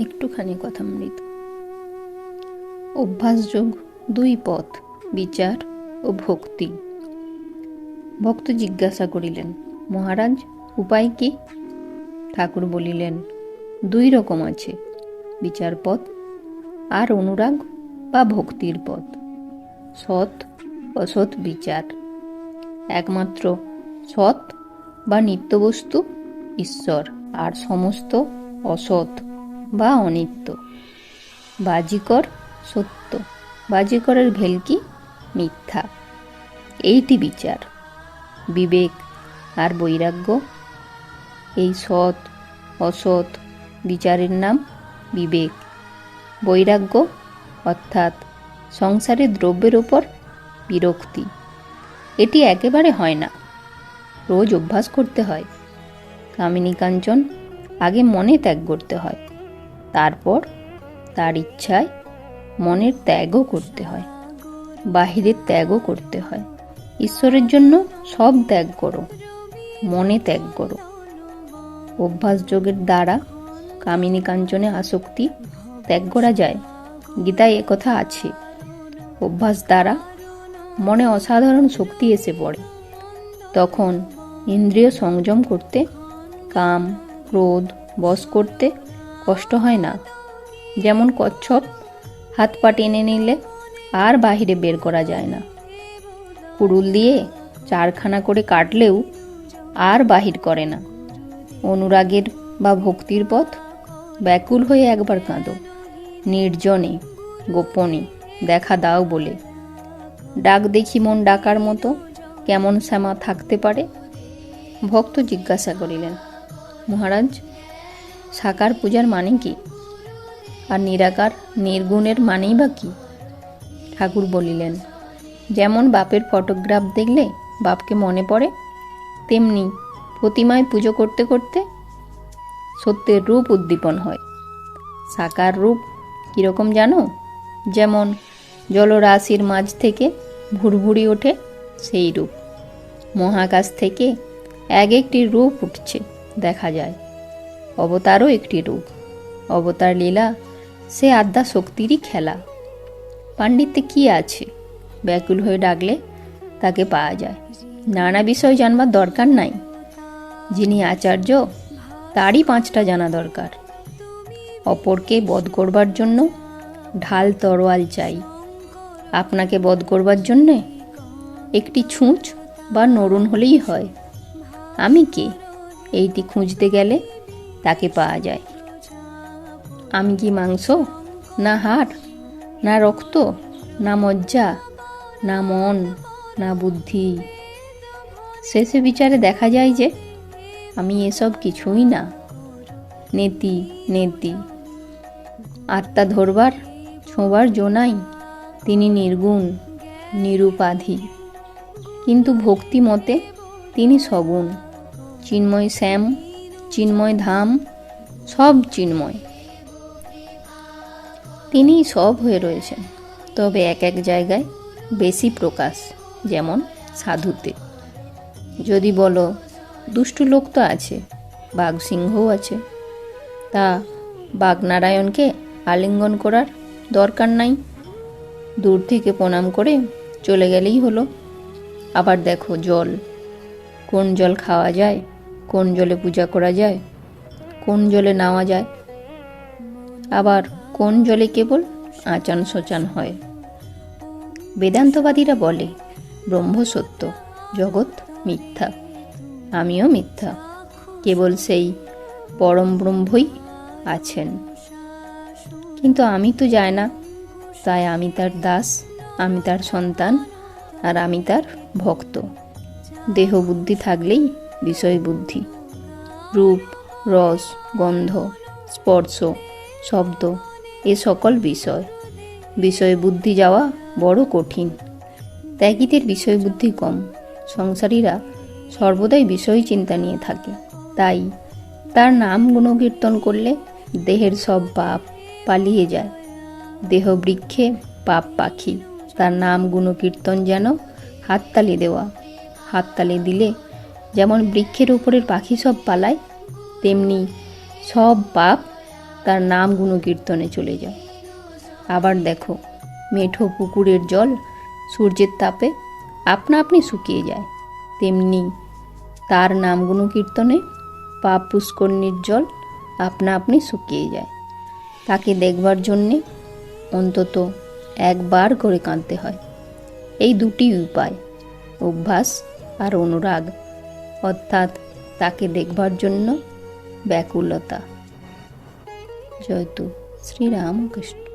একটুখানি কথামৃত। অভ্যাসযোগ 2 পথ, বিচার ও ভক্তি। ভক্ত জিজ্ঞাসা করিলেন, মহারাজ, উপায় কি? ঠাকুর বলিলেন, 2 রকম আছে, বিচার পথ আর অনুরাগ বা ভক্তির পথ। সৎ অসৎ বিচার। একমাত্র সৎ বা নিত্যবস্তু ঈশ্বর, আর সমস্ত অসৎ বা অনিত্য। বাজিকর সত্য, বাজিকরের ভেলকি মিথ্যা। এইটি বিচার। বিবেক আর বৈরাগ্য। এই সৎ অসৎ বিচারের নাম বিবেক। বৈরাগ্য অর্থাৎ সংসারের দ্রব্যের ওপর বিরক্তি। এটি একেবারে হয় না, রোজ অভ্যাস করতে হয়। কামিনী কাঞ্চন আগে মনে ত্যাগ করতে হয়, তারপর তার ইচ্ছায় মনের ত্যাগও করতে হয়, বাহিরের ত্যাগও করতে হয়। ঈশ্বরের জন্য সব ত্যাগ করো, মনে ত্যাগ করো। অভ্যাস যোগের দ্বারা কামিনী কাঞ্চনে আসক্তি ত্যাগ করা যায়, গীতায় একথা আছে। অভ্যাস দ্বারা মনে অসাধারণ শক্তি এসে পড়ে। তখন ইন্দ্রিয় সংযম করতে, কাম ক্রোধ বশ করতে কষ্ট হয় না। যেমন কচ্ছপ হাত পা টেনে নিলে আর বাহিরে বের করা যায় না। কুড়ুল দিয়ে 4খানা করে কাটলেও আর বাহির করে না। অনুরাগের বা ভক্তির পথ, ব্যাকুল হয়ে একবার কাঁদো, নির্জনে গোপনে দেখা দাও বলে। ডাক দেখি মন ডাকার মতো, কেমন শ্যামা থাকতে পারে? ভক্ত জিজ্ঞাসা করিলেন, মহারাজ, সাকার পূজার মানে কি? আর নিরাকার নির্গুণের মানেই বা কি? ঠাকুর বলিলেন, যেমন বাপের ফটোগ্রাফ দেখলে বাপকে মনে পড়ে, তেমনি প্রতিমায় পুজো করতে করতে সত্যের রূপ উদ্দীপন হয়। সাকার রূপ কীরকম জানো? যেমন জলরাশির মাঝ থেকে ভুরভুরি ওঠে, সেই রূপ। মহাকাশ থেকে এক একটি রূপ উঠছে দেখা যায়। অবতারও একটি রূপ। অবতার লীলা সে আদ্যা শক্তিরই খেলা। পাণ্ডিত্যে কি আছে? ব্যাকুল হয়ে ডাকলে তাকে পাওয়া যায়। নানা বিষয় জানবার দরকার নাই। যিনি আচার্য তারই 5টা জানা দরকার। অপরকে বধ করবার জন্য ঢাল তরোয়াল চাই। আপনাকে বধ করবার জন্যে একটি ছুঁচ বা নরুন হলেই হয়। আমি কে? এইটি খুঁজতে গেলে তাকে পাওয়া যায়। আমি কি মাংস, না হাড়, না রক্ত, না মজ্জা, না মন, না বুদ্ধি? শেষে বিচারে দেখা যায় যে আমি এসব কিছুই না। নেতি নেতি। আত্মা ধরবার ছোঁবার জোনাই, তিনি নির্গুণ নিরুপাধি। কিন্তু ভক্তি মতে তিনি সগুণ। চিন্ময় শ্যাম, চিন্ময় ধাম, সব চিন্ময়। তিনিই সব হয়ে রয়েছেন, তবে এক এক জায়গায় বেশি প্রকাশ। যেমন সাধুতে। যদি বলো দুষ্টু লোক তো আছে, বাঘ সিংহও আছে, তা বাঘনারায়ণকে আলিঙ্গন করার দরকার নাই, দূর থেকে প্রণাম করে চলে গেলেই হলো। আবার দেখো জল, কোন জল খাওয়া যায়, কোন জলে পূজা করা যায়, কোন জলে নাওয়া যায়, আবার কোন জলে কেবল আচান শোচান হয়। বেদান্তবাদীরা বলে ব্রহ্ম সত্য, জগৎ মিথ্যা, আমিও মিথ্যা, কেবল সেই পরম ব্রহ্মই আছেন। কিন্তু আমি তো যায় না, তাই আমি তার দাস, আমি তার সন্তান, আর আমি তার ভক্ত। দেহ বুদ্ধি থাকলেই বিষয় বুদ্ধি। রূপ রস গন্ধ স্পর্শ শব্দ এ সকল বিষয়। বিষয় বুদ্ধি যাওয়া বড় কঠিন। ত্যাগীদের বিষয় বুদ্ধি কম। সংসারীরা সর্বদাই বিষয় চিন্তা নিয়ে থাকে। তাই তার নাম গুণকীর্তন করলে দেহের সব পাপ পালিয়ে যায়। দেহ বৃক্ষে পাপ পাখি, তার নাম গুণকীর্তন যেন হাততালি দেওয়া। হাততালি দিলে যেমন বৃক্ষের উপরের পাখি সব পালায়, তেমনি সব পাপ তার নাম গুণকীর্তনে চলে যায়। আবার দেখো, মেঠো পুকুরের জল সূর্যের তাপে আপনা আপনি শুকিয়ে যায়, তেমনি তার নাম গুণকীর্তনে পাপ পুষ্করণীর জল আপনা আপনি শুকিয়ে যায়। তাকে দেখবার জন্যে অন্তত একবার করে কাঁদতে হয়। এই দুটি উপায়, অভ্যাস আর অনুরাগ, অর্থাৎ তাকে দেখবার জন্য ব্যাকুলতা। জয়তু শ্রীরামকৃষ্ণ।